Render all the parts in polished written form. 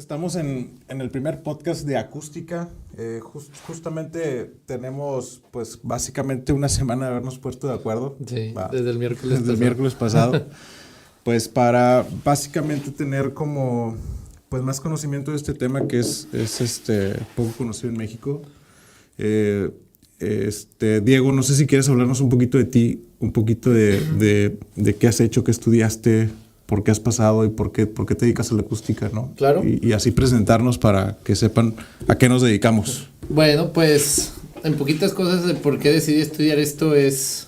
estamos en el primer podcast de acústica. Justamente tenemos, pues, básicamente una semana de habernos puesto de acuerdo. Sí, desde el miércoles pasado. Pues para básicamente tener como, pues, más conocimiento de este tema que es poco conocido en México. Diego, no sé si quieres hablarnos un poquito de ti, un poquito de qué has hecho, qué estudiaste, por qué has pasado y por qué te dedicas a la acústica, ¿no? Claro. Y así presentarnos para que sepan a qué nos dedicamos. Bueno, pues en poquitas cosas de por qué decidí estudiar esto es...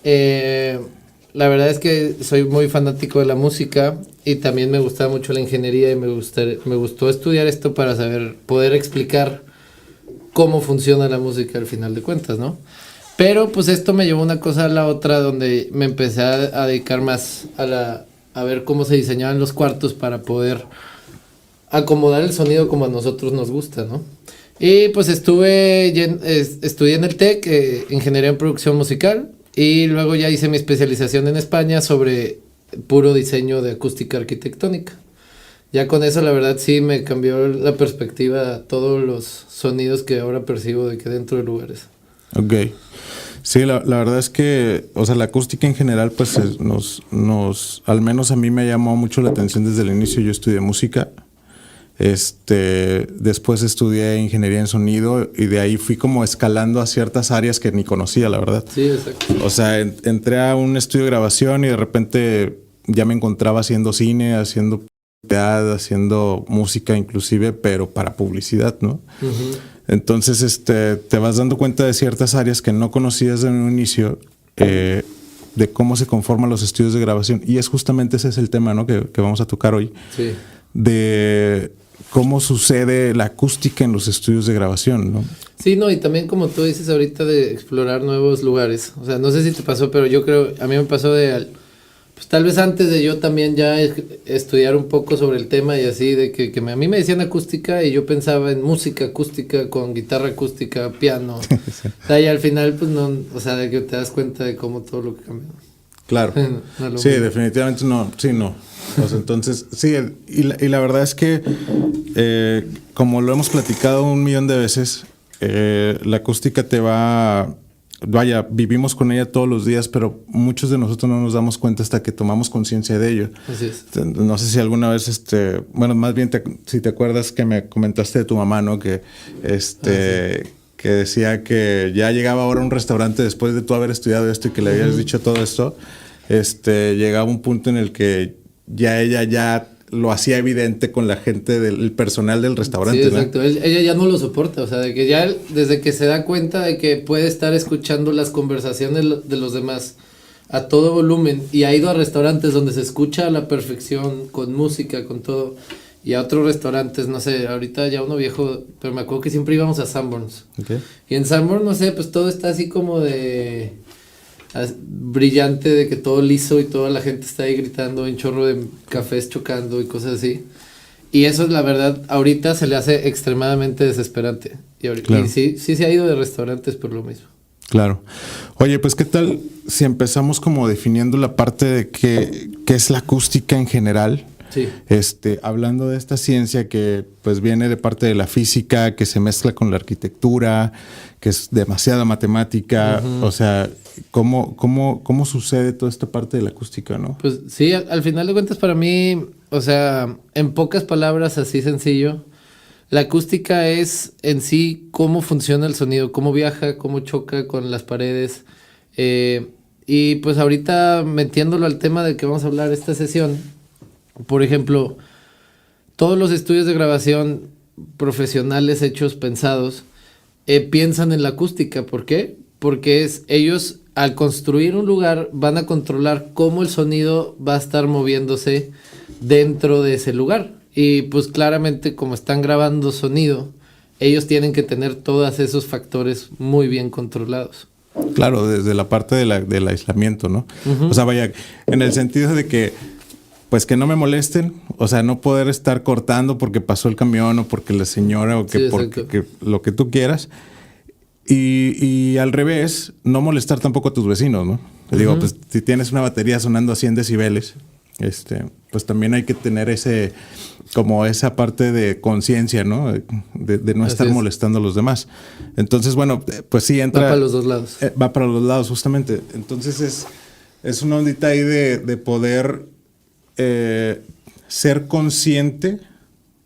la verdad es que soy muy fanático de la música y también me gustaba mucho la ingeniería y me gustó estudiar esto para poder explicar cómo funciona la música al final de cuentas, ¿no? Pero pues esto me llevó una cosa a la otra donde me empecé a dedicar más a ver cómo se diseñaban los cuartos para poder acomodar el sonido como a nosotros nos gusta, ¿no? Y pues estudié en el TEC, Ingeniería en Producción Musical, y luego ya hice mi especialización en España sobre puro diseño de acústica arquitectónica. Ya con eso la verdad sí me cambió la perspectiva a todos los sonidos que ahora percibo de que dentro de lugares. Ok. Sí, la verdad es que, o sea, la acústica en general, pues al menos a mí me llamó mucho la atención desde el inicio. Yo estudié música, después estudié ingeniería en sonido y de ahí fui como escalando a ciertas áreas que ni conocía, la verdad. Sí, exacto. O sea, entré a un estudio de grabación y de repente ya me encontraba haciendo cine, haciendo publicidad, haciendo música inclusive, pero para publicidad, ¿no? Uh-huh. Entonces, te vas dando cuenta de ciertas áreas que no conocías en un inicio, de cómo se conforman los estudios de grabación. Y es justamente ese es el tema, ¿no? que vamos a tocar hoy. Sí. De cómo sucede la acústica en los estudios de grabación, ¿no? Sí, no, y también como tú dices ahorita de explorar nuevos lugares. O sea, no sé si te pasó, pero yo creo, a mí me pasó pues tal vez antes de yo también ya estudiar un poco sobre el tema y así, de que a mí me decían acústica y yo pensaba en música acústica con guitarra acústica, piano. Sí. O sea, y al final, pues no, o sea, de que te das cuenta de cómo todo lo que cambió. Claro. No sí, mismo. Definitivamente no. Sí, no. O sea, entonces, sí, y la verdad es que, como lo hemos platicado 1,000,000 de veces, la acústica vaya, vivimos con ella todos los días, pero muchos de nosotros no nos damos cuenta hasta que tomamos conciencia de ello. Así es. No sé si alguna vez, bueno, más bien si te acuerdas que me comentaste de tu mamá, ¿no? Que, sí. Que decía que ya llegaba ahora a un restaurante después de tú haber estudiado esto y que le habías dicho todo esto, llegaba un punto en el que ya ella ya lo hacía evidente con la gente del personal del restaurante. Sí, exacto. ¿No? Ella ya no lo soporta, o sea, de que ya desde que se da cuenta de que puede estar escuchando las conversaciones de los demás a todo volumen y ha ido a restaurantes donde se escucha a la perfección, con música, con todo, y a otros restaurantes, no sé, ahorita ya uno viejo, pero me acuerdo que siempre íbamos a Sanborns. Okay. Y en Sanborns, no sé, pues todo está así como de brillante, de que todo liso y toda la gente está ahí gritando, un chorro de cafés chocando y cosas así. Y eso es la verdad, ahorita se le hace extremadamente desesperante. Claro. Y sí se ha ido de restaurantes por lo mismo. Claro. Oye, pues ¿qué tal si empezamos como definiendo la parte de qué es la acústica en general? Sí. Hablando de esta ciencia que pues viene de parte de la física, que se mezcla con la arquitectura, que es demasiada matemática, uh-huh. O sea, ¿cómo sucede toda esta parte de la acústica, no? Pues sí, al final de cuentas para mí, o sea, en pocas palabras, así sencillo, la acústica es en sí cómo funciona el sonido, cómo viaja, cómo choca con las paredes, y pues ahorita metiéndolo al tema del que vamos a hablar esta sesión. Por ejemplo, todos los estudios de grabación profesionales hechos, pensados, piensan en la acústica. ¿Por qué? Porque ellos al construir un lugar van a controlar cómo el sonido va a estar moviéndose dentro de ese lugar. Y pues claramente como están grabando sonido, ellos tienen que tener todos esos factores muy bien controlados. Claro, desde la parte del aislamiento, ¿no? Uh-huh. O sea, vaya, en el sentido de que pues que no me molesten, o sea, no poder estar cortando porque pasó el camión o porque la señora o que, sí, porque lo que tú quieras. Y al revés, no molestar tampoco a tus vecinos, ¿no? Uh-huh. Digo, pues si tienes una batería sonando a 100 decibeles, pues también hay que tener como esa parte de conciencia, ¿no? De no estar molestando a los demás. Entonces, bueno, pues sí entra... Va para los dos lados. Va para los lados, justamente. Entonces es una ondita ahí de poder ser consciente,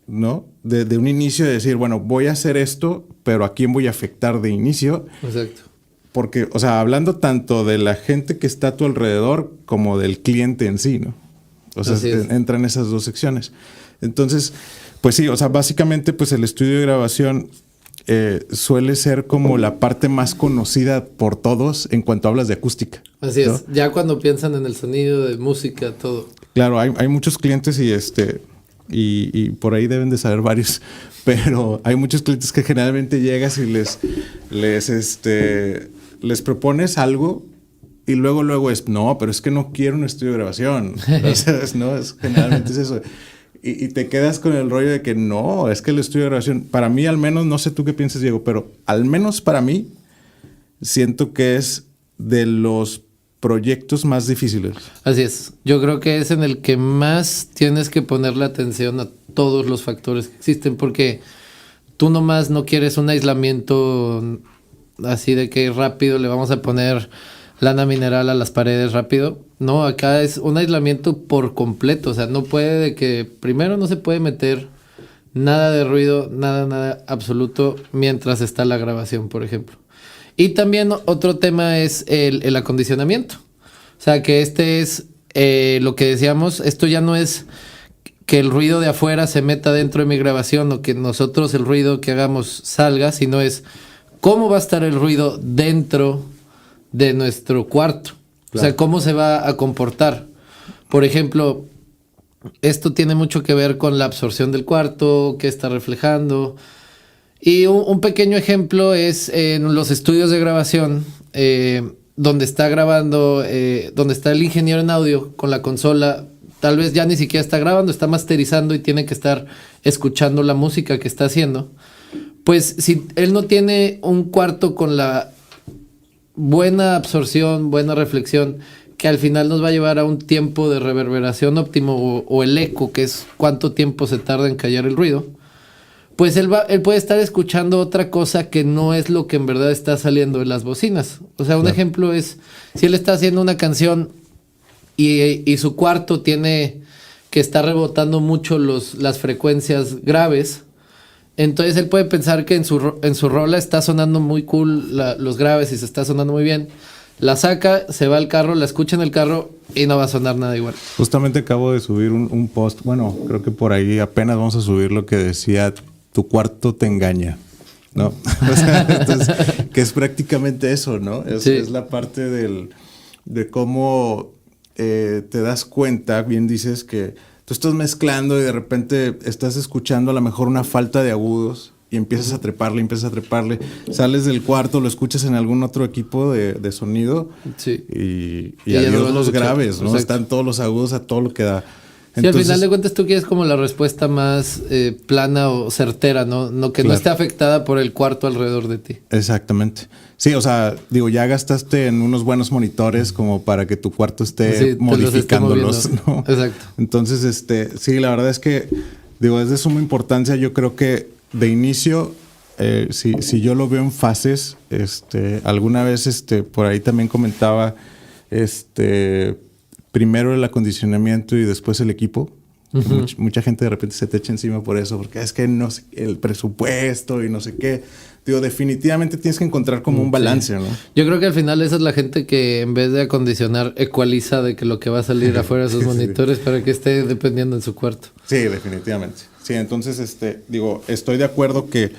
¿no? De un inicio, de decir, bueno, voy a hacer esto, pero ¿a quién voy a afectar de inicio? Exacto. Porque, o sea, hablando tanto de la gente que está a tu alrededor como del cliente en sí, ¿no? O sea, entran esas dos secciones. Entonces, pues sí, o sea, básicamente pues el estudio de grabación suele ser como la parte más conocida por todos en cuanto hablas de acústica. Así ¿no? es, ya cuando piensan en el sonido, de música, todo. Claro, hay muchos clientes y por ahí deben de saber varios, pero hay muchos clientes que generalmente llegas y les propones algo. Y luego es, no, pero es que no quiero un estudio de grabación. O sea, generalmente es eso. Y te quedas con el rollo de que no, es que el estudio de grabación, para mí al menos, no sé tú qué piensas, Diego, pero al menos para mí, siento que es de los proyectos más difíciles. Así es. Yo creo que es en el que más tienes que ponerle atención a todos los factores que existen, porque tú nomás no quieres un aislamiento así de que rápido le vamos a poner lana mineral a las paredes rápido. No, acá es un aislamiento por completo. O sea, no puede de que... Primero no se puede meter nada de ruido, nada absoluto mientras está la grabación, por ejemplo. Y también otro tema es el acondicionamiento. O sea, que es lo que decíamos. Esto ya no es que el ruido de afuera se meta dentro de mi grabación o que nosotros el ruido que hagamos salga, sino es cómo va a estar el ruido dentro de nuestro cuarto. Claro. O sea, cómo se va a comportar. Por ejemplo, esto tiene mucho que ver con la absorción del cuarto, qué está reflejando. Y un pequeño ejemplo es en los estudios de grabación, donde está grabando, donde está el ingeniero en audio con la consola. Tal vez ya ni siquiera está grabando, está masterizando y tiene que estar escuchando la música que está haciendo. Pues si él no tiene un cuarto con la buena absorción, buena reflexión, que al final nos va a llevar a un tiempo de reverberación óptimo o el eco, que es cuánto tiempo se tarda en callar el ruido, pues él puede estar escuchando otra cosa que no es lo que en verdad está saliendo de las bocinas. O sea, un ejemplo es, si él está haciendo una canción y su cuarto tiene que está rebotando mucho las frecuencias graves, entonces él puede pensar que en su rola está sonando muy cool los graves y se está sonando muy bien. La saca, se va al carro, la escucha en el carro y no va a sonar nada igual. Justamente acabo de subir un post, bueno, creo que por ahí apenas vamos a subir lo que decía, tu cuarto te engaña, ¿no? O sea, entonces, que es prácticamente eso, ¿no? Es la parte de cómo te das cuenta, bien dices que tú estás mezclando y de repente estás escuchando a lo mejor una falta de agudos y empiezas a treparle, sales del cuarto, lo escuchas en algún otro equipo de sonido y adiós los graves, ¿no? Exacto. Están todos los agudos a todo lo que da. Entonces, al final de cuentas tú quieres como la respuesta más plana o certera, ¿no? Que no esté afectada por el cuarto alrededor de ti. Exactamente. Sí, o sea, digo, ya gastaste en unos buenos monitores como para que tu cuarto esté modificándolos, ¿no? Exacto. Entonces, sí, la verdad es que, digo, es de suma importancia. Yo creo que de inicio, si yo lo veo en fases, alguna vez, por ahí también comentaba, primero el acondicionamiento y después el equipo. Uh-huh. Mucha gente de repente se te echa encima por eso, porque es que no sé, el presupuesto y no sé qué. Digo, definitivamente tienes que encontrar como un balance, ¿no? Yo creo que al final esa es la gente que en vez de acondicionar, ecualiza de que lo que va a salir afuera de sus monitores para que esté dependiendo en su cuarto. Sí, definitivamente. Sí, entonces, digo, estoy de acuerdo que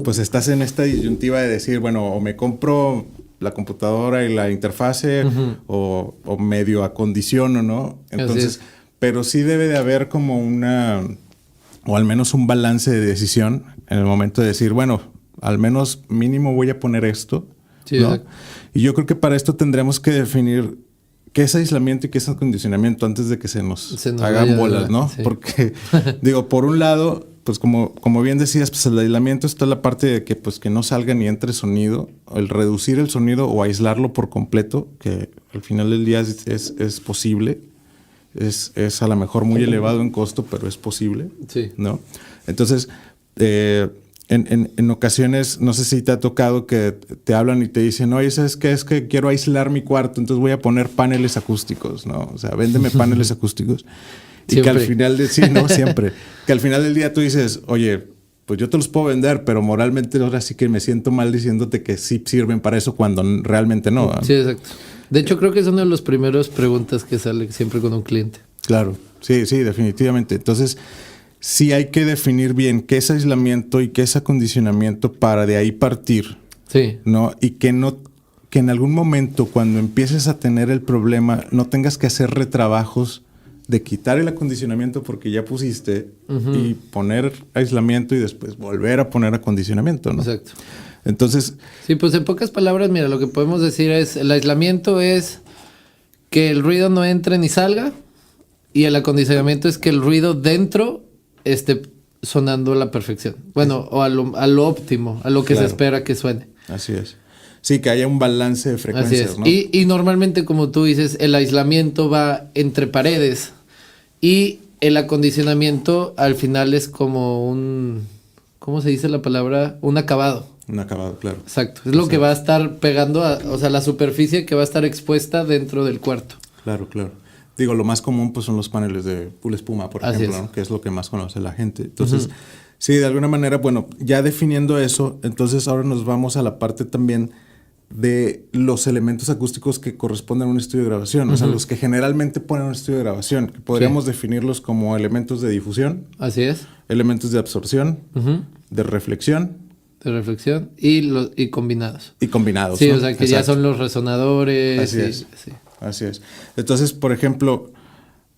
pues estás en esta disyuntiva de decir, bueno, o me compro la computadora y la interfase uh-huh. o medio acondiciono, ¿no? Entonces, pero sí debe de haber como o al menos un balance de decisión en el momento de decir, bueno, al menos mínimo voy a poner esto, sí, ¿no? Y yo creo que para esto tendremos que definir qué es aislamiento y qué es acondicionamiento antes de que se nos hagan bolas, ¿no? Sí. Porque, digo, por un lado, pues como bien decías, pues el aislamiento está la parte de que, pues, que no salga ni entre sonido, el reducir el sonido o aislarlo por completo, que Al final del día es posible. Es a lo mejor muy elevado en costo, pero es posible. Sí. ¿No? Entonces, en ocasiones, no sé si te ha tocado que te hablan y te dicen, oye, ¿sabes qué? Es que quiero aislar mi cuarto, entonces voy a poner paneles acústicos, ¿no? O sea, véndeme paneles acústicos. Y que al final sí, no, siempre. Que al final del día tú dices, oye, pues yo te los puedo vender, pero moralmente ahora sí que me siento mal diciéndote que sí sirven para eso cuando realmente no. Sí, exacto. De hecho, creo que es una de las primeras preguntas que sale siempre con un cliente. Claro, sí, definitivamente. Entonces, sí hay que definir bien qué es aislamiento y qué es acondicionamiento para de ahí partir. Sí. ¿No? Y que en algún momento, cuando empieces a tener el problema, no tengas que hacer retrabajos de quitar el acondicionamiento porque ya pusiste y poner aislamiento y después volver a poner acondicionamiento, ¿no? Exacto. Entonces... Sí, pues en pocas palabras, mira, lo que podemos decir es, el aislamiento es que el ruido no entre ni salga, y el acondicionamiento es que el ruido dentro esté sonando a la perfección. Bueno, o a lo óptimo, a lo que se espera que suene. Así es. Sí, que haya un balance de frecuencias, Así es. ¿no? Y normalmente, como tú dices, el aislamiento va entre paredes y el acondicionamiento al final es como un... ¿Cómo se dice la palabra? Un acabado. Un acabado, claro. Exacto. Es lo que va a estar pegando, o sea, la superficie que va a estar expuesta dentro del cuarto. Claro. Digo, lo más común pues son los paneles de Pula Espuma, por ejemplo, ¿no? Que es lo que más conoce la gente. Entonces, sí, de alguna manera, bueno, ya definiendo eso, entonces ahora nos vamos a la parte también de los elementos acústicos que corresponden a un estudio de grabación, o sea, los que generalmente ponen un estudio de grabación, que podríamos definirlos como elementos de difusión. Así es. Elementos de absorción, de reflexión. De reflexión y combinados. Y combinados. Sí, ¿no? o sea, que ya son los resonadores. Así es. Sí. Así es. Entonces, por ejemplo,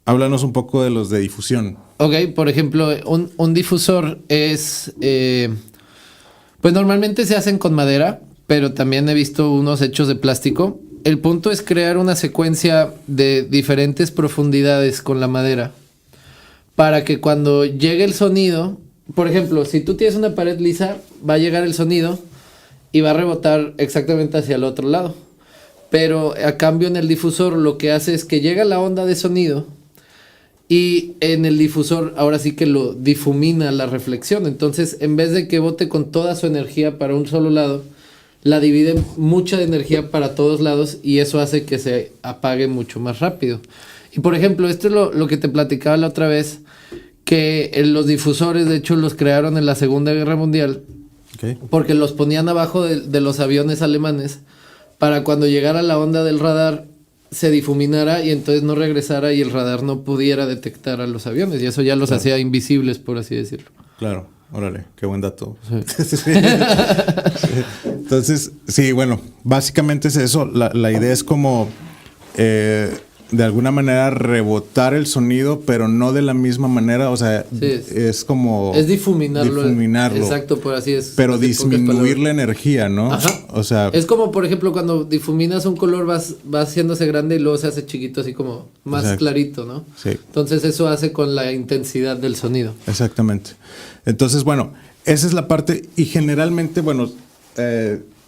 háblanos un poco de los de difusión. Ok, por ejemplo, un difusor es... pues normalmente se hacen con madera, pero también he visto unos hechos de plástico. El punto es crear una secuencia de diferentes profundidades con la madera para que cuando llegue el sonido... Por ejemplo, si tú tienes una pared lisa, va a llegar el sonido y va a rebotar exactamente hacia el otro lado. Pero a cambio en el difusor lo que hace es que llega la onda de sonido y en el difusor ahora sí que lo difumina la reflexión. Entonces, en vez de que bote con toda su energía para un solo lado, la divide mucha energía para todos lados y eso hace que se apague mucho más rápido. Y por ejemplo, esto es lo que te platicaba la otra vez, que los difusores, de hecho, los crearon en la Segunda Guerra Mundial, porque los ponían abajo de los aviones alemanes para cuando llegara la onda del radar se difuminara y entonces no regresara y el radar no pudiera detectar a los aviones, y eso ya los hacía invisibles, por así decirlo. Claro, órale, qué buen dato. Sí. Entonces, sí, bueno, básicamente es eso. La idea es como... de alguna manera rebotar el sonido, pero no de la misma manera, o sea, sí, es como... Es difuminarlo. Exacto, por así es. Pero disminuir la energía, ¿no? Ajá. O sea... Es como, por ejemplo, cuando difuminas un color va haciéndose grande y luego se hace chiquito, así como más clarito, ¿no? Sí. Entonces eso hace con la intensidad del sonido. Exactamente. Entonces, bueno, esa es la parte, y generalmente, bueno...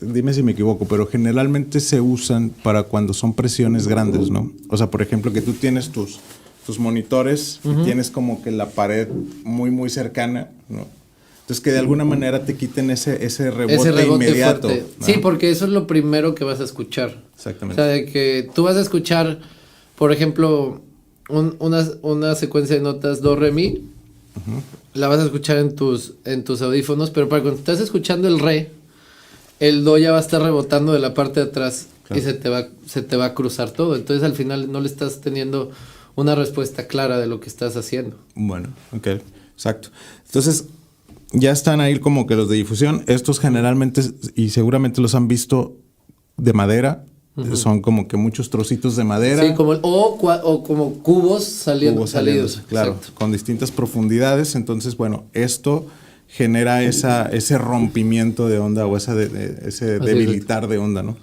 dime si me equivoco, pero generalmente se usan para cuando son presiones grandes, ¿no? O sea, por ejemplo, que tú tienes tus monitores y tienes como que la pared muy, muy cercana, ¿no? Entonces, que de alguna manera te quiten ese rebote inmediato, ¿no? Sí, porque eso es lo primero que vas a escuchar. Exactamente. O sea, de que tú vas a escuchar, por ejemplo, una secuencia de notas do, re, mi. La vas a escuchar en tus audífonos, pero para cuando estás escuchando el re, el do ya va a estar rebotando de la parte de atrás, claro, y se te va a cruzar todo. Entonces al final no le estás teniendo una respuesta clara de lo que estás haciendo. Bueno, ok, exacto. Entonces ya están ahí como que los de difusión. Estos generalmente, y seguramente los han visto, de madera. Son como que muchos trocitos de madera. Sí, o como cubos salidos. Claro, exacto, con distintas profundidades. Entonces, bueno, esto genera ese rompimiento de onda o ese debilitar de onda, ¿no?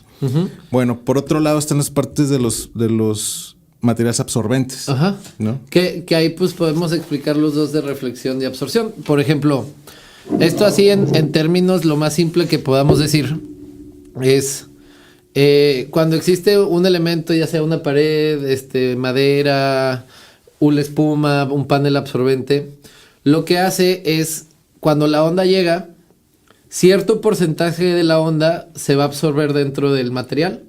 Bueno, por otro lado están las partes de los materiales absorbentes. Ajá. ¿No? Que ahí pues podemos explicar los dos de reflexión y absorción. Por ejemplo, esto así en términos lo más simple que podamos decir es Cuando existe un elemento, ya sea una pared, madera, una espuma, un panel absorbente, lo que hace es, cuando la onda llega, cierto porcentaje de la onda se va a absorber dentro del material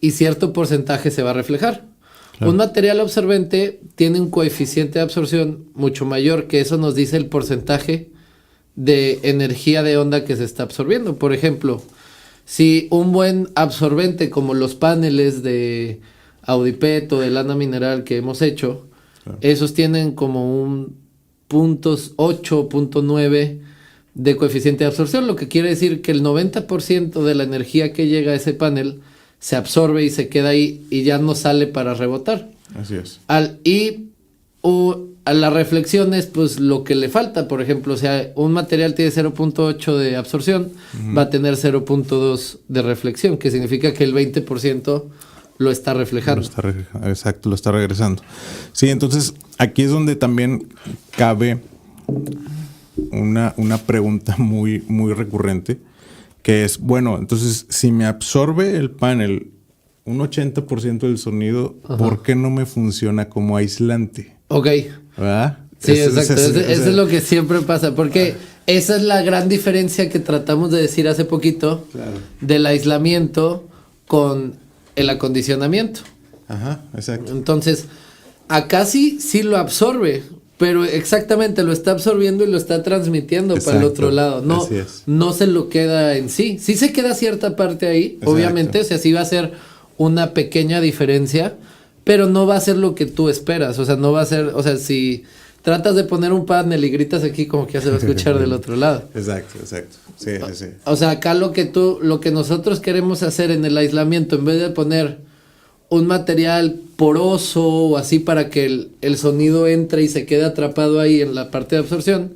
y cierto porcentaje se va a reflejar. Claro. Un material absorbente tiene un coeficiente de absorción mucho mayor, que eso nos dice el porcentaje de energía de onda que se está absorbiendo. Por ejemplo, si un buen absorbente como los paneles de Audipet o de lana mineral que hemos hecho, claro, esos tienen como un 0.8, 0.9 de coeficiente de absorción, lo que quiere decir que el 90% de la energía que llega a ese panel se absorbe y se queda ahí y ya no sale para rebotar. Así es. A las reflexiones, pues lo que le falta, por ejemplo, o sea, un material tiene 0.8 de absorción, va a tener 0.2 de reflexión, que significa que el 20% lo está reflejando. Exacto, lo está regresando. Sí, entonces aquí es donde también cabe una pregunta muy, muy recurrente, que es, bueno, entonces si me absorbe el panel un 80% del sonido, ajá, ¿por qué no me funciona como aislante? Ok. ¿Verdad? Sí, exacto. Eso es lo que siempre pasa, porque esa es la gran diferencia que tratamos de decir hace poquito, claro, del aislamiento con el acondicionamiento. Ajá, exacto. Entonces, acá sí lo absorbe, pero exactamente lo está absorbiendo y lo está transmitiendo, exacto, para el otro lado. No se lo queda en sí. Sí se queda cierta parte ahí, exacto, obviamente, o sea, sí va a ser una pequeña diferencia, pero no va a ser lo que tú esperas, o sea, no va a ser, o sea, si tratas de poner un panel y gritas aquí, como que ya se va a escuchar del otro lado. Exacto. Sí. O sea, acá lo que nosotros queremos hacer en el aislamiento, en vez de poner un material poroso o así para que el sonido entre y se quede atrapado ahí en la parte de absorción,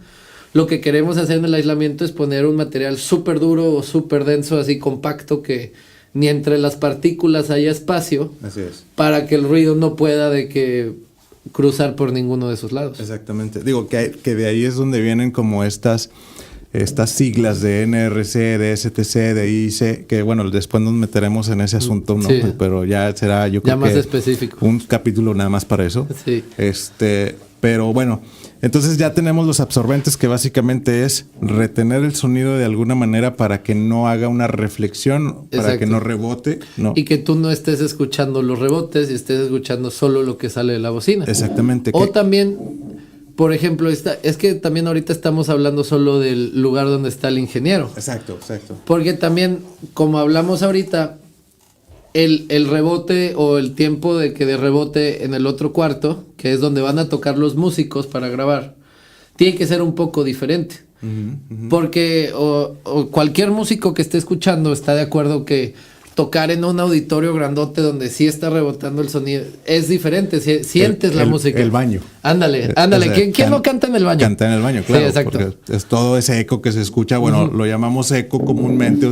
lo que queremos hacer en el aislamiento es poner un material súper duro o súper denso, así compacto, que ni entre las partículas haya espacio. Así es. Para que el ruido no pueda de que cruzar por ninguno de esos lados. Exactamente. Digo que de ahí es donde vienen como estas siglas de NRC, de STC, de IC, que bueno, después nos meteremos en ese asunto, ¿no? Sí. Pero ya será, yo creo, ya más que específico, un capítulo nada más para eso. Sí. Pero bueno, entonces ya tenemos los absorbentes, que básicamente es retener el sonido de alguna manera para que no haga una reflexión, para, exacto, que no rebote. No. Y que tú no estés escuchando los rebotes y estés escuchando solo lo que sale de la bocina. Exactamente. O también, por ejemplo, es que también ahorita estamos hablando solo del lugar donde está el ingeniero. Exacto. Porque también, como hablamos ahorita, el rebote o el tiempo de rebote en el otro cuarto, que es donde van a tocar los músicos para grabar, tiene que ser un poco diferente. Porque o cualquier músico que esté escuchando está de acuerdo que tocar en un auditorio grandote donde sí está rebotando el sonido es diferente, sientes la música. El baño. Ándale. ¿Quién no canta en el baño? Canta en el baño, claro. Sí, exacto. Es todo ese eco que se escucha, bueno, lo llamamos eco comúnmente,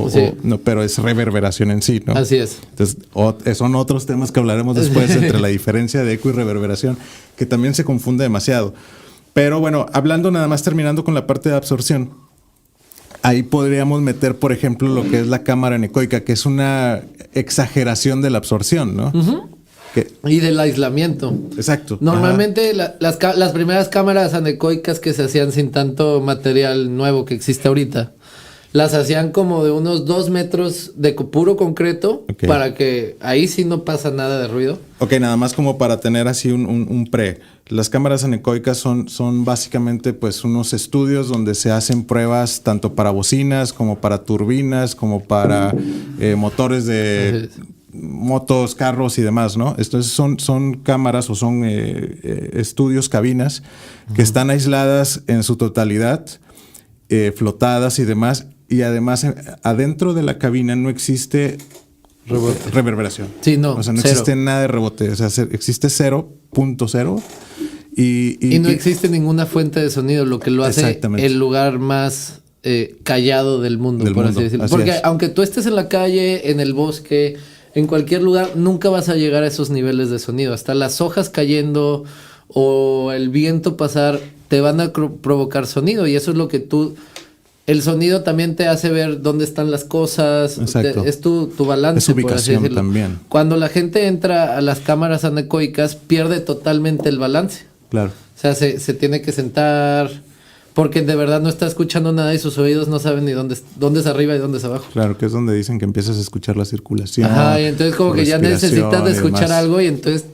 sí, no, pero es reverberación en sí, ¿no? Así es. Entonces, son otros temas que hablaremos después entre la diferencia de eco y reverberación, que también se confunde demasiado. Pero bueno, hablando nada más, terminando con la parte de absorción, ahí podríamos meter, por ejemplo, lo que es la cámara anecoica, que es una exageración de la absorción, ¿no? Y del aislamiento. Exacto. Normalmente las primeras cámaras anecoicas que se hacían sin tanto material nuevo que existe ahorita, las hacían como de unos 2 metros de puro concreto, okay, para que ahí sí no pasa nada de ruido. Ok, nada más como para tener así un pre. Las cámaras anecoicas son básicamente pues unos estudios donde se hacen pruebas tanto para bocinas como para turbinas, como para motores de motos, carros y demás, ¿no? Entonces son cámaras o son estudios, cabinas, que están aisladas en su totalidad, flotadas y demás. Y además, adentro de la cabina no existe reverberación. Sí, no. O sea, no cero. Existe nada de rebote. O sea, existe 0.0. Y no existe ninguna fuente de sonido, lo que lo hace el lugar más callado del mundo, por así decirlo. Porque aunque tú estés en la calle, en el bosque, en cualquier lugar, nunca vas a llegar a esos niveles de sonido. Hasta las hojas cayendo o el viento pasar te van a provocar sonido. Y eso es lo que tú el sonido también te hace ver dónde están las cosas. Exacto. Es tu balance. Es ubicación por así también. Cuando la gente entra a las cámaras anecoicas, pierde totalmente el balance. Claro. O sea, se tiene que sentar, porque de verdad no está escuchando nada y sus oídos no saben ni dónde es arriba y dónde es abajo. Claro, que es donde dicen que empiezas a escuchar la circulación. Ajá, y entonces como que ya necesitas de escuchar algo y entonces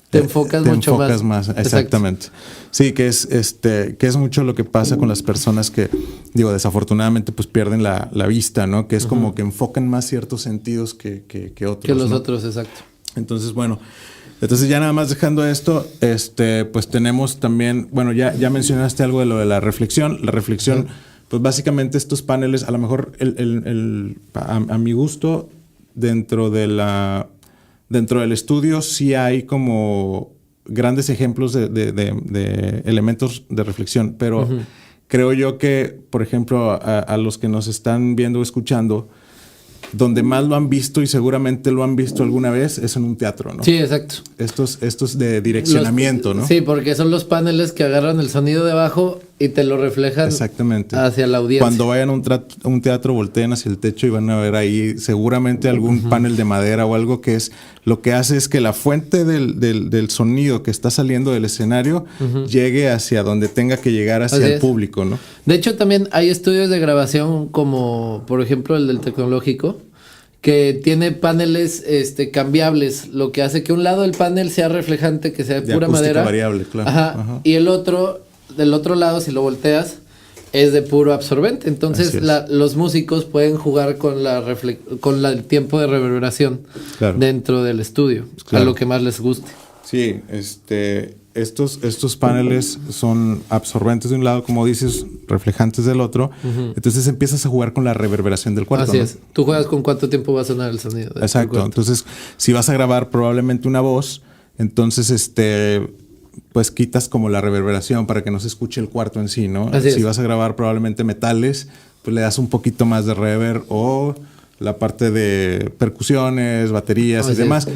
te enfocas mucho más. Exactamente. Exacto. Sí, que es mucho lo que pasa con las personas que, digo, desafortunadamente pues pierden la vista, ¿no? Que es como que enfocan más ciertos sentidos que otros. Que los otros, exacto. Entonces, bueno, ya nada más dejando esto, pues tenemos también, bueno, ya mencionaste algo de lo de la reflexión. La reflexión, pues básicamente estos paneles, a lo mejor a mi gusto, dentro del estudio sí hay como grandes ejemplos de elementos de reflexión, pero creo yo que, por ejemplo, a los que nos están viendo o escuchando, donde más lo han visto y seguramente lo han visto alguna vez es en un teatro, ¿no? Sí, exacto. Estos de direccionamiento, ¿no? Sí, porque son los paneles que agarran el sonido de abajo y te lo reflejan exactamente hacia la audiencia. Cuando vayan a un teatro, volteen hacia el techo y van a ver ahí seguramente algún panel de madera o algo que es lo que hace es que la fuente del sonido que está saliendo del escenario llegue hacia donde tenga que llegar hacia el público, ¿no? De hecho, también hay estudios de grabación como, por ejemplo, el del Tecnológico, que tiene paneles cambiables, lo que hace que un lado del panel sea reflejante, que sea de pura madera. Variable, claro. Ajá. Y el otro, del otro lado, si lo volteas, es de puro absorbente. Entonces los músicos pueden jugar con el tiempo de reverberación dentro del estudio, a lo que más les guste. Sí, estos paneles son absorbentes de un lado, como dices, reflejantes del otro. Entonces empiezas a jugar con la reverberación del cuarto. Así es. Tú juegas con cuánto tiempo va a sonar el sonido. Exacto. Entonces, si vas a grabar probablemente una voz, entonces pues quitas como la reverberación para que no se escuche el cuarto en sí, ¿no? Si vas a grabar probablemente metales, pues le das un poquito más de reverb o la parte de percusiones, baterías y demás.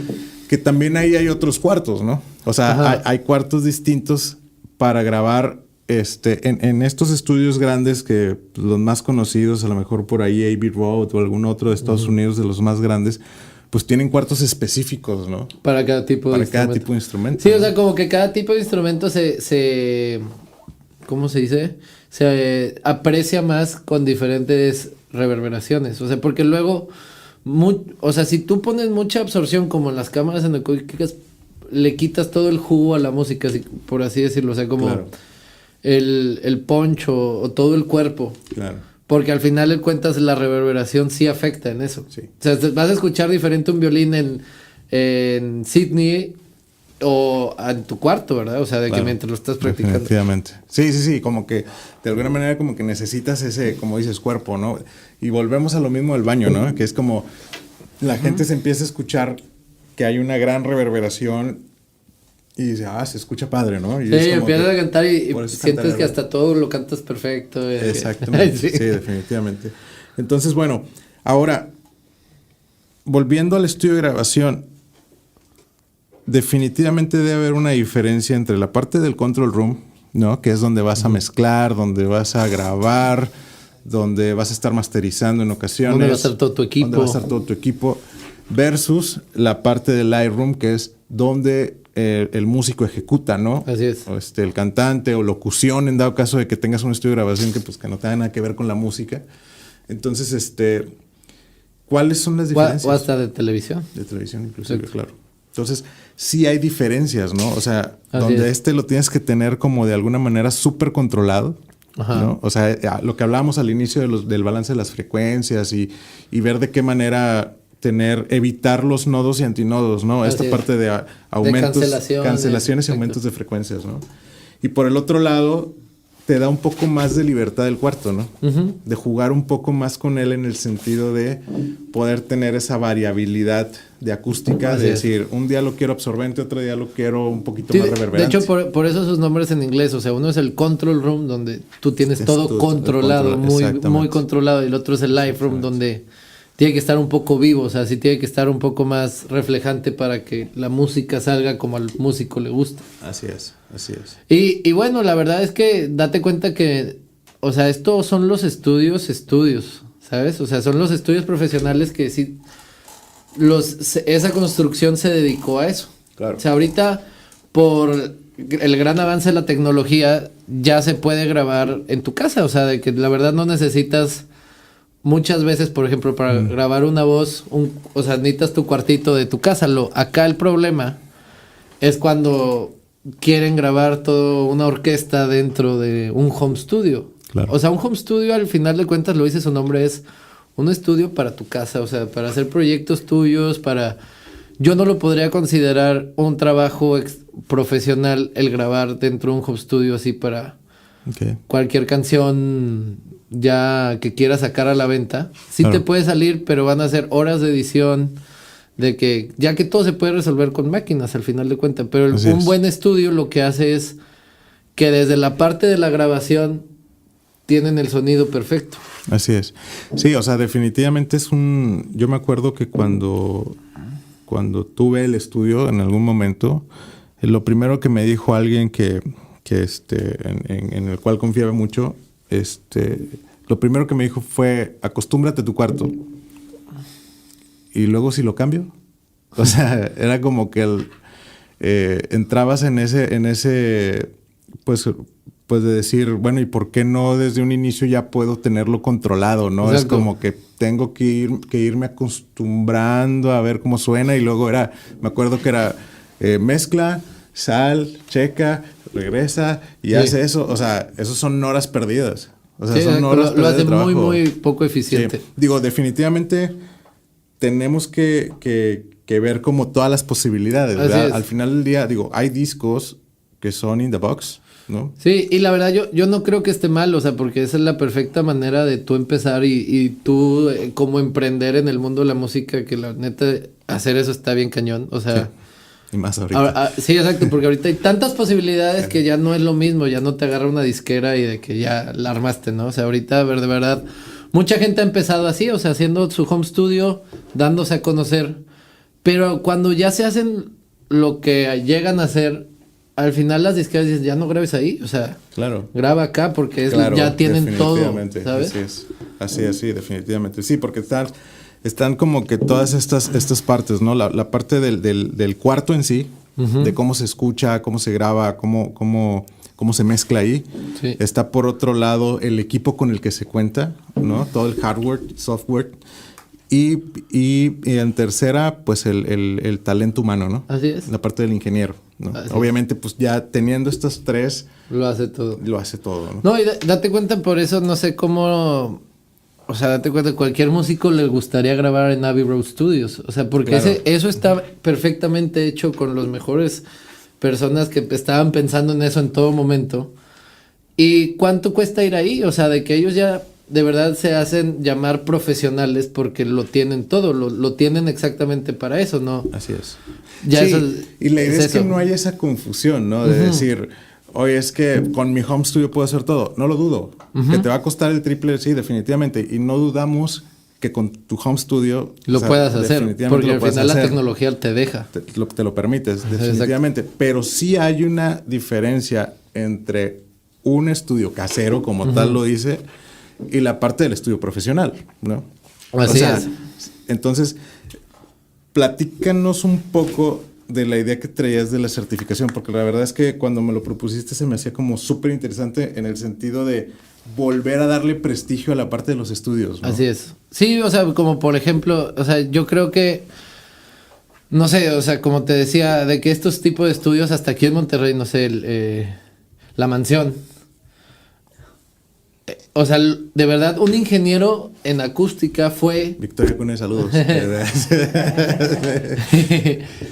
Que también ahí hay otros cuartos, ¿no? O sea, hay cuartos distintos para grabar en estos estudios grandes que pues, los más conocidos, a lo mejor por ahí Abbey Road o algún otro de Estados Unidos de los más grandes, pues tienen cuartos específicos, ¿no? Para cada tipo de instrumento. Sí, ¿no? O sea, como que cada tipo de instrumento ¿cómo se dice? Se aprecia más con diferentes reverberaciones. O sea, porque luego, o sea, si tú pones mucha absorción como en las cámaras anecoicas, le quitas todo el jugo a la música, por así decirlo. O sea, como el punch o todo el cuerpo. Claro. Porque al final de cuentas la reverberación sí afecta en eso. Sí. O sea, vas a escuchar diferente un violín en Sydney o en tu cuarto, ¿verdad? O sea, de que mientras lo estás practicando. Definitivamente. Sí, como que de alguna manera como que necesitas ese, como dices, cuerpo, ¿no? Y volvemos a lo mismo del baño, ¿no? Que es como la gente se empieza a escuchar que hay una gran reverberación y dice, se escucha padre, ¿no? Y sí, empiezas a cantar y sientes que hasta todo lo cantas perfecto. Exactamente, sí, definitivamente. Entonces, bueno, ahora, volviendo al estudio de grabación, definitivamente debe haber una diferencia entre la parte del control room, ¿no? Que es donde vas a mezclar, donde vas a grabar, donde vas a estar masterizando en ocasiones. Donde va a estar todo tu equipo. Donde va a estar todo tu equipo. Versus la parte del Lightroom, que es donde el músico ejecuta, ¿no? Así es. O el cantante o locución, en dado caso de que tengas un estudio de grabación que no tenga nada que ver con la música. Entonces, ¿cuáles son las diferencias? O hasta de televisión. De televisión, inclusive, claro. Entonces, sí hay diferencias, ¿no? O sea, donde lo tienes que tener como de alguna manera súper controlado, ¿no? O sea, lo que hablábamos al inicio del balance de las frecuencias y ver de qué manera evitar los nodos y antinodos, ¿no? Esta parte de aumentos, cancelaciones y aumentos de frecuencias, ¿no? Y por el otro lado, te da un poco más de libertad del cuarto, ¿no? De jugar un poco más con él en el sentido de poder tener esa variabilidad de acústica, de decir, un día lo quiero absorbente, otro día lo quiero un poquito más reverberante. De hecho, por eso sus nombres en inglés, o sea, uno es el control room, donde tú tienes todo controlado, muy controlado, y el otro es el live room, donde tiene que estar un poco vivo, o sea, sí tiene que estar un poco más reflejante para que la música salga como al músico le gusta. Así es. Y bueno, la verdad es que date cuenta que, o sea, estos son los estudios, ¿sabes? O sea, son los estudios profesionales que sí, esa construcción se dedicó a eso. Claro. O sea, ahorita, por el gran avance de la tecnología, ya se puede grabar en tu casa. O sea, de que la verdad no necesitas muchas veces, por ejemplo, para grabar una voz, o sea, necesitas tu cuartito de tu casa. Acá el problema es cuando quieren grabar toda una orquesta dentro de un home studio. Claro. O sea, un home studio, al final de cuentas, lo dice su nombre, es un estudio para tu casa. O sea, para hacer proyectos tuyos, Yo no lo podría considerar un trabajo profesional el grabar dentro de un home studio así para cualquier canción ya que quieras sacar a la venta. Sí te puede salir, pero van a ser horas de edición, de que ya que todo se puede resolver con máquinas al final de cuentas. Pero un buen estudio lo que hace es que desde la parte de la grabación tienen el sonido perfecto. Así es. Sí, o sea, definitivamente yo me acuerdo que cuando tuve el estudio en algún momento, lo primero que me dijo alguien en el cual confiaba mucho, lo primero que me dijo fue: acostúmbrate a tu cuarto. Y luego, si lo cambio. O sea, era como que entrabas en ese pues de decir, bueno, ¿y por qué no desde un inicio ya puedo tenerlo controlado, no? Exacto. Es como que tengo que irme acostumbrando a ver cómo suena, y luego me acuerdo que era mezcla, sal, checa, regresa y hace eso. O sea, esos son horas perdidas. O sea, son horas perdidas. Lo hace muy, muy poco eficiente. Sí. Digo, definitivamente tenemos que ver como todas las posibilidades, ¿verdad? Al final del día, digo, hay discos que son in the box, ¿no? Sí, y la verdad yo no creo que esté mal, o sea, porque esa es la perfecta manera de tú empezar y tú como emprender en el mundo de la música, que la neta hacer eso está bien cañón, o sea... Sí. Y más ahorita. Sí, exacto, porque ahorita hay tantas posibilidades que ya no es lo mismo, ya no te agarra una disquera y de que ya la armaste, ¿no? O sea, ahorita de verdad, mucha gente ha empezado así, o sea, haciendo su home studio, dándose a conocer, pero cuando ya se hacen lo que llegan a hacer, al final las disqueras dicen, ya no grabes ahí, o sea, claro, graba acá porque ya tienen todo, ¿sabes? Así es, definitivamente. Sí, porque están como que todas estas partes, ¿no? La parte del cuarto en sí, de cómo se escucha, cómo se graba, cómo se mezcla ahí. Sí. Está por otro lado el equipo con el que se cuenta, ¿no? Todo el hardware, software. Y en tercera, pues el talento humano, ¿no? Así es. La parte del ingeniero, ¿no? Obviamente, pues ya teniendo estas tres... Lo hace todo. ¿no? No, y date cuenta, por eso no sé cómo... O sea, date cuenta, cualquier músico le gustaría grabar en Abbey Road Studios. O sea, porque claro, eso está perfectamente hecho con los mejores personas que estaban pensando en eso en todo momento. ¿Y cuánto cuesta ir ahí? O sea, de que ellos ya... de verdad se hacen llamar profesionales porque lo tienen todo, lo tienen exactamente para eso, ¿no? Así es. Ya sí, eso y la idea es que no haya esa confusión, ¿no? De decir, oye, es que con mi home studio puedo hacer todo. No lo dudo. Que te va a costar el triple, sí, definitivamente. Y no dudamos que con tu home studio... lo puedas hacer, porque al final la tecnología te deja. Te lo permites, definitivamente. Exacto. Pero sí hay una diferencia entre un estudio casero, como tal lo dice... y la parte del estudio profesional, ¿no? Así es. Entonces, platícanos un poco de la idea que traías de la certificación, porque la verdad es que cuando me lo propusiste se me hacía como súper interesante en el sentido de volver a darle prestigio a la parte de los estudios, ¿no? Así es. Sí, o sea, como por ejemplo, o sea, yo creo que, no sé, o sea, como te decía, de que estos tipos de estudios, hasta aquí en Monterrey, no sé, La Mansión... O sea, de verdad, un ingeniero en acústica fue... Victoria Cune, saludos.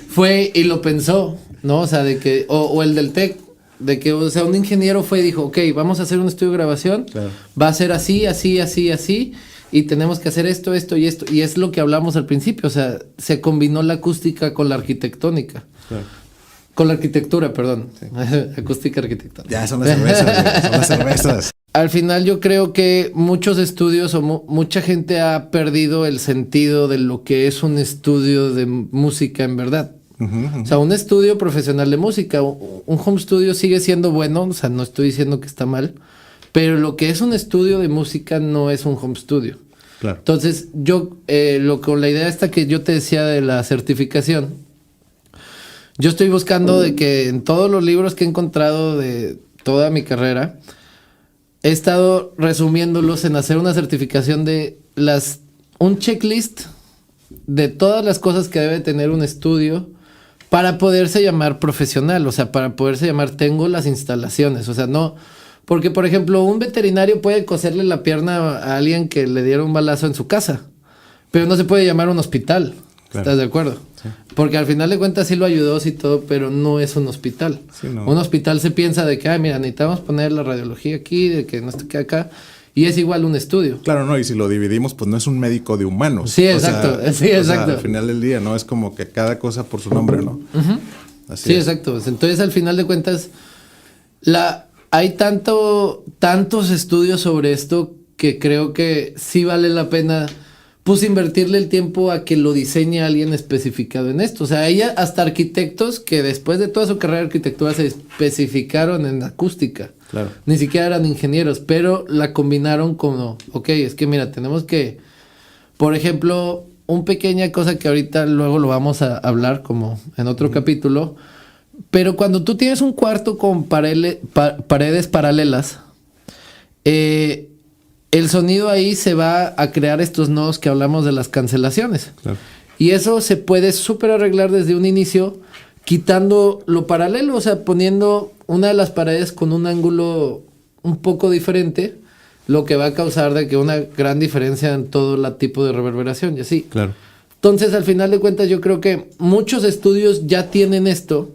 Fue y lo pensó, ¿no? O sea, de que... O el del TEC, de que, o sea, un ingeniero fue y dijo, ok, vamos a hacer un estudio de grabación, claro, va a ser así, y tenemos que hacer esto, esto y esto. Y es lo que hablamos al principio, o sea, se combinó la acústica con la arquitectónica. Claro. Con la arquitectura, perdón. Sí. Acústica arquitectónica. Ya, son las cervezas, son las cervezas. Al final yo creo que muchos estudios o mucha gente ha perdido el sentido de lo que es un estudio de música en verdad. O sea, un estudio profesional de música, un home studio sigue siendo bueno, o sea, no estoy diciendo que está mal, Pero lo que es un estudio de música no es un home studio. Claro. Entonces, yo, con la idea esta que yo te decía de la certificación, yo estoy buscando de que en todos los libros que he encontrado de toda mi carrera, he estado resumiéndolos en hacer una certificación de un checklist de todas las cosas que debe tener un estudio para poderse llamar profesional, o sea, para poderse llamar tengo las instalaciones, o sea, no, porque por ejemplo, un veterinario puede coserle la pierna a alguien que le dieron un balazo en su casa, pero no se puede llamar un hospital. Claro. ¿Estás de acuerdo? Sí. Porque al final de cuentas sí lo ayudó, sí todo, pero no es un hospital. Sí, no. Un hospital se piensa de que, mira, necesitamos poner la radiología aquí, de que no esté acá, y es igual un estudio. Claro, no, y si lo dividimos, pues no es un médico de humanos. Sí, exacto, sí, exacto. Sea, al final del día, ¿no? Es como que cada cosa por su nombre, ¿no? Uh-huh. Así sí, es. Exacto. Entonces, al final de cuentas, hay tantos estudios sobre esto que creo que sí vale la pena pues invertirle el tiempo a que lo diseñe alguien especificado en esto. O sea, hay hasta arquitectos que después de toda su carrera de arquitectura se especificaron en acústica. Claro. Ni siquiera eran ingenieros, pero la combinaron como, ok, es que mira, tenemos que, por ejemplo, una pequeña cosa que ahorita luego lo vamos a hablar como en otro capítulo, pero cuando tú tienes un cuarto con paredes paralelas, el sonido ahí se va a crear estos nodos que hablamos de las cancelaciones. Claro. Y eso se puede súper arreglar desde un inicio, quitando lo paralelo, o sea, poniendo una de las paredes con un ángulo un poco diferente, lo que va a causar de que una gran diferencia en todo el tipo de reverberación y así. Claro. Entonces, al final de cuentas, yo creo que muchos estudios ya tienen esto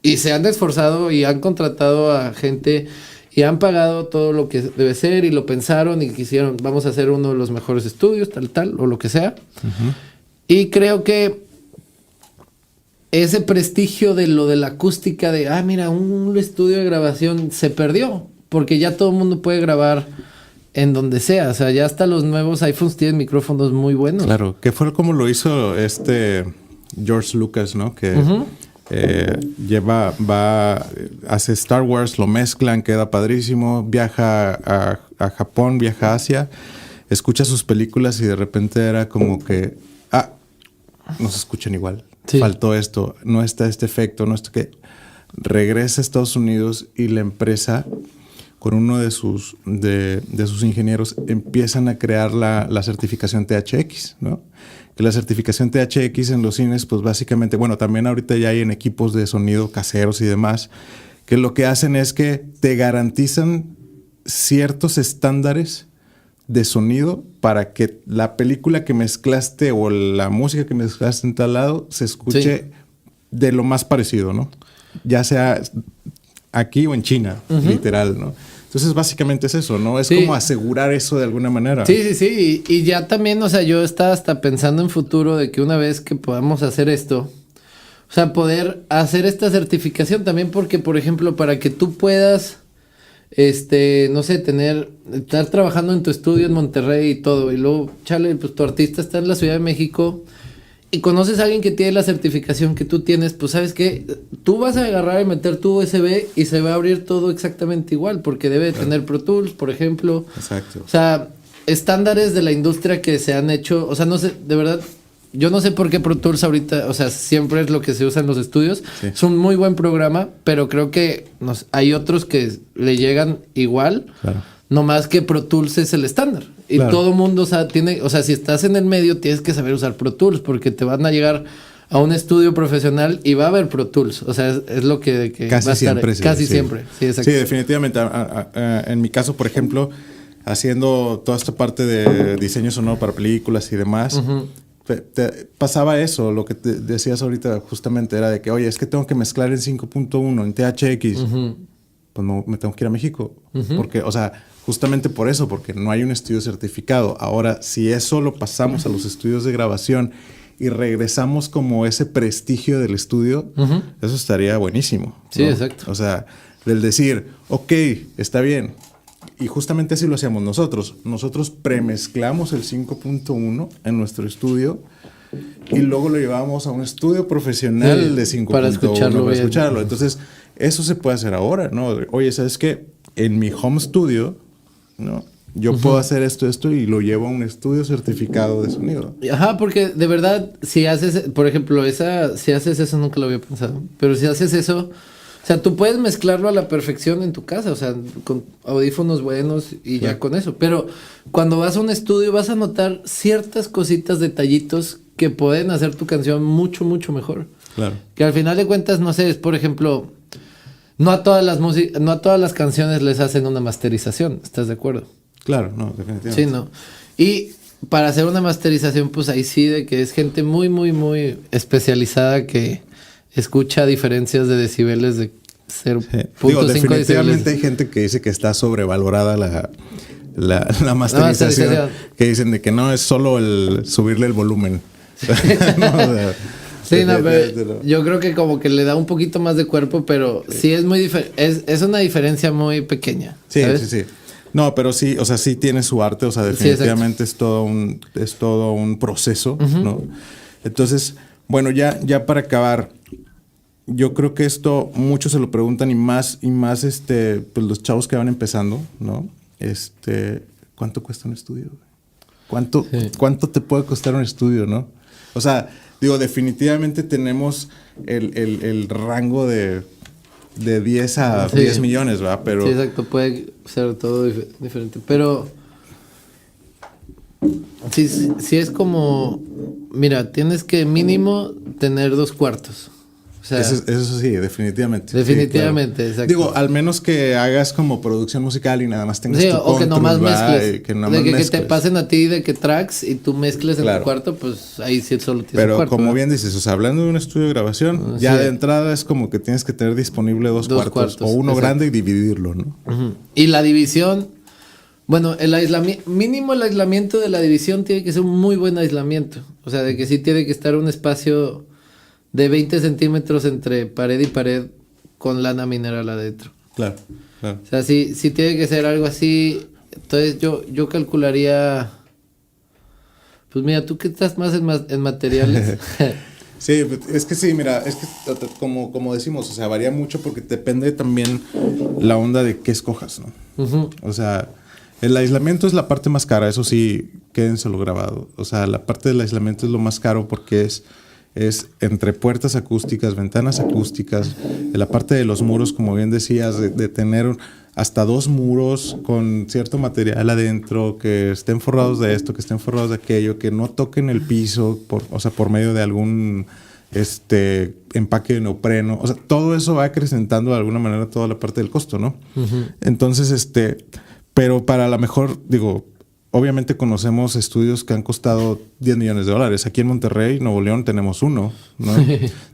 y se han esforzado y han contratado a gente y han pagado todo lo que debe ser y lo pensaron y quisieron, vamos a hacer uno de los mejores estudios, tal, o lo que sea. Uh-huh. Y creo que ese prestigio de lo de la acústica de, mira, un estudio de grabación se perdió, porque ya todo el mundo puede grabar en donde sea. O sea, ya hasta los nuevos iPhones tienen micrófonos muy buenos. Claro, que fue como lo hizo George Lucas, ¿no? Que uh-huh. Hace Star Wars, lo mezclan, queda padrísimo, viaja a Japón, viaja a Asia, escucha sus películas y de repente era como que, no se escuchan igual, sí. Faltó esto, no está este efecto, no está que regresa a Estados Unidos y la empresa con uno de sus ingenieros empiezan a crear la certificación THX, ¿no? Que la certificación THX en los cines, pues básicamente, bueno, también ahorita ya hay en equipos de sonido caseros y demás, que lo que hacen es que te garantizan ciertos estándares de sonido para que la película que mezclaste o la música que mezclaste en tal lado se escuche sí. De lo más parecido, ¿no? Ya sea aquí o en China, uh-huh. Literal, ¿no? Entonces, básicamente es eso, ¿no? Es sí. Como asegurar eso de alguna manera. Sí. Y ya también, o sea, yo estaba hasta pensando en futuro de que una vez que podamos hacer esto, o sea, poder hacer esta certificación también porque, por ejemplo, para que tú puedas, no sé, estar trabajando en tu estudio en Monterrey y todo, y luego, chale, pues tu artista está en la Ciudad de México y conoces a alguien que tiene la certificación que tú tienes, pues sabes que tú vas a agarrar y meter tu USB y se va a abrir todo exactamente igual, porque debe claro. Tener Pro Tools, por ejemplo. Exacto. O sea, estándares de la industria que se han hecho, o sea, no sé, de verdad, yo no sé por qué Pro Tools ahorita, o sea, siempre es lo que se usa en los estudios. Sí. Es un muy buen programa, pero creo que hay otros que le llegan igual. Claro. No más que Pro Tools es el estándar. Y claro. Todo mundo, o sea, si estás en el medio, tienes que saber usar Pro Tools, porque te van a llegar a un estudio profesional y va a haber Pro Tools. O sea, es lo que casi va a siempre. Estar, casi siempre. Sí, exacto. Sí, definitivamente. En mi caso, por ejemplo, haciendo toda esta parte de diseño sonoro para películas y demás, uh-huh. Pasaba eso, lo que te decías ahorita justamente era de que, oye, es que tengo que mezclar en 5.1, en THX. Uh-huh. Pues no, me tengo que ir a México. Uh-huh. Porque, o sea, justamente por eso, porque no hay un estudio certificado. Ahora, si eso lo pasamos a los estudios de grabación y regresamos como ese prestigio del estudio, uh-huh. Eso estaría buenísimo, ¿no? Sí, exacto. O sea, del decir, ok, está bien. Y justamente así lo hacíamos nosotros. Nosotros premezclamos el 5.1 en nuestro estudio y luego lo llevábamos a un estudio profesional de 5.1 para escucharlo. Entonces, eso se puede hacer ahora, ¿no? Oye, ¿sabes qué? En mi home studio, ¿no? Yo puedo hacer esto y lo llevo a un estudio certificado de sonido. Ajá, porque de verdad, si haces, por ejemplo, si haces eso, nunca lo había pensado, pero si haces eso, o sea, tú puedes mezclarlo a la perfección en tu casa, o sea, con audífonos buenos y ya con eso, pero cuando vas a un estudio vas a notar ciertas cositas, detallitos que pueden hacer tu canción mucho, mucho mejor. Claro. Que al final de cuentas, no sé, es por ejemplo, no a todas las canciones les hacen una masterización, ¿estás de acuerdo? Claro, no, definitivamente. Sí, no. Y para hacer una masterización, pues ahí sí, de que es gente muy, muy, muy especializada que escucha diferencias de decibeles de 0.5 Digo, definitivamente decibeles. hay gente que dice que está sobrevalorada la masterización. Que dicen de que no es solo el subirle el volumen. No, o sea, Sí, no, pero yo creo que como que le da un poquito más de cuerpo, pero sí es muy es una diferencia muy pequeña. Sí, ¿sabes? sí, sí. No, pero sí, o sea, sí tiene su arte, o sea, definitivamente es todo un proceso, ¿no? Entonces, bueno, ya para acabar, yo creo que esto muchos se lo preguntan y más pues los chavos que van empezando, ¿no? ¿Cuánto cuesta un estudio? ¿Cuánto te puede costar un estudio, no? O sea, digo, definitivamente tenemos el rango de 10 a 10 millones, ¿verdad? Pero sí, exacto, puede ser todo diferente. Pero sí es como, mira, tienes que mínimo tener 2 cuartos. O sea, eso sí, definitivamente. Definitivamente, sí, claro. exacto. Digo, al menos que hagas como producción musical y nada más tengas tu o que nomás mezcles. Que te pasen a ti de que tracks y tú mezcles en tu cuarto, pues ahí sí solo tienes Pero un cuarto. Pero como bien dices, o sea, hablando de un estudio de grabación, ya de entrada es como que tienes que tener disponible dos cuartos o uno grande y dividirlo, ¿no? Y la división, bueno, mínimo el aislamiento de la división tiene que ser un muy buen aislamiento. O sea, de que sí tiene que estar un espacio de 20 centímetros entre pared y pared con lana mineral adentro. Claro, claro. O sea, sí tiene que ser algo así. Entonces yo calcularía... Pues mira, tú que estás más en materiales. Sí, es que sí, mira, es que como decimos, o sea, varía mucho porque depende también la onda de qué escojas, ¿no? O sea, el aislamiento es la parte más cara, eso sí, quédenselo grabado. O sea, la parte del aislamiento es lo más caro porque es entre puertas acústicas, ventanas acústicas, en la parte de los muros, como bien decías, de tener hasta 2 muros con cierto material adentro, que estén forrados de esto, que estén forrados de aquello, que no toquen el piso, por medio de algún empaque de neopreno. O sea, todo eso va acrecentando de alguna manera toda la parte del costo, ¿no? Entonces, pero para la mejor, digo, obviamente conocemos estudios que han costado $10 millones. Aquí en Monterrey, Nuevo León, tenemos uno, ¿no?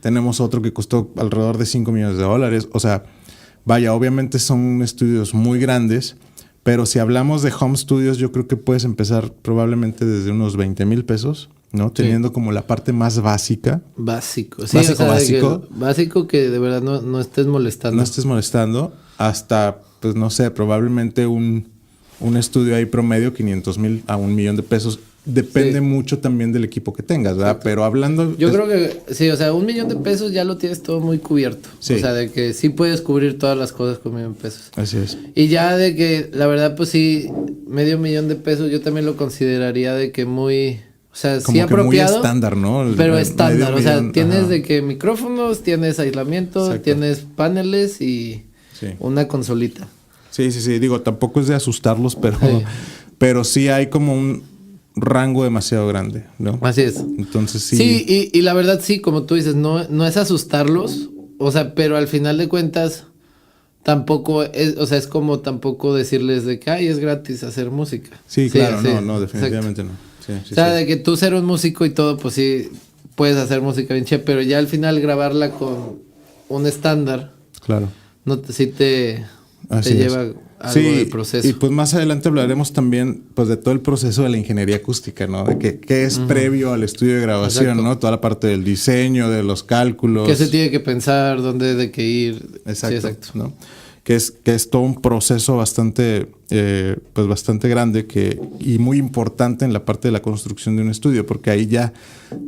Tenemos otro que costó alrededor de $5 millones. O sea, vaya, obviamente son estudios muy grandes, pero si hablamos de home studios, yo creo que puedes empezar probablemente desde unos 20 mil pesos, ¿no? Teniendo como la parte más básica. Básico. Sí, básico. Básico que de verdad no estés molestando. No estés molestando hasta, pues no sé, probablemente un estudio ahí promedio, 500,000 a $1 millón. Depende mucho también del equipo que tengas, ¿verdad? Exacto. Pero hablando... Yo creo que sí, o sea, $1 millón ya lo tienes todo muy cubierto. Sí. O sea, de que sí puedes cubrir todas las cosas con $1 millón. Así es. Y ya de que, la verdad, pues sí, $500,000 yo también lo consideraría de que muy... O sea, como sí apropiado. Muy estándar, ¿no? Pero estándar, o sea, tienes de que micrófonos, tienes aislamiento, exacto, tienes paneles y una consolita. Sí. Digo, tampoco es de asustarlos, pero sí hay como un rango demasiado grande, ¿no? Así es. Entonces sí. Sí, y la verdad sí, como tú dices, no es asustarlos, o sea, pero al final de cuentas tampoco es, o sea, es como tampoco decirles de que, es gratis hacer música. Sí, claro, no, definitivamente exacto. No. Sí, o sea, de que tú ser un músico y todo, pues sí, puedes hacer música bien chévere, pero ya al final grabarla con un estándar, claro, sí te lleva algo de proceso. Y pues más adelante hablaremos también pues de todo el proceso de la ingeniería acústica, ¿no? De qué es previo al estudio de grabación, exacto, ¿no? Toda la parte del diseño, de los cálculos. ¿Qué se tiene que pensar? ¿Dónde hay que ir? Exacto, sí, exacto. ¿No? Que es todo un proceso bastante grande y muy importante en la parte de la construcción de un estudio, porque ahí ya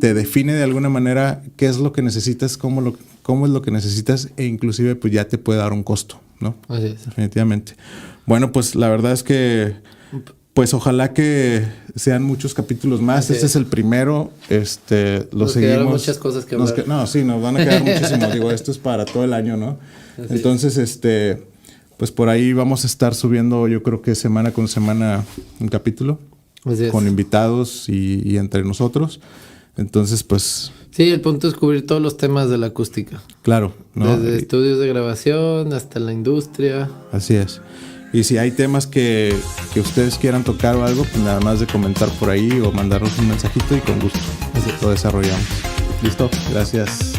te define de alguna manera qué es lo que necesitas, cómo es lo que necesitas, e inclusive pues ya te puede dar un costo, ¿no? Así es. Definitivamente. Bueno, pues la verdad es que pues ojalá que sean muchos capítulos más. Así Este es el primero. Lo seguimos. Muchas cosas que hablar. No, sí, nos van a quedar muchísimos. Digo, esto es para todo el año, ¿no? Así Entonces, pues por ahí vamos a estar subiendo, yo creo que semana con semana un capítulo. Así es. Con invitados y entre nosotros. Entonces, pues... Sí, el punto es cubrir todos los temas de la acústica. Claro, ¿no? Desde estudios de grabación hasta la industria. Así es. Y si hay temas que ustedes quieran tocar o algo, pues nada más de comentar por ahí o mandarnos un mensajito y con gusto lo desarrollamos. ¿Listo? Gracias.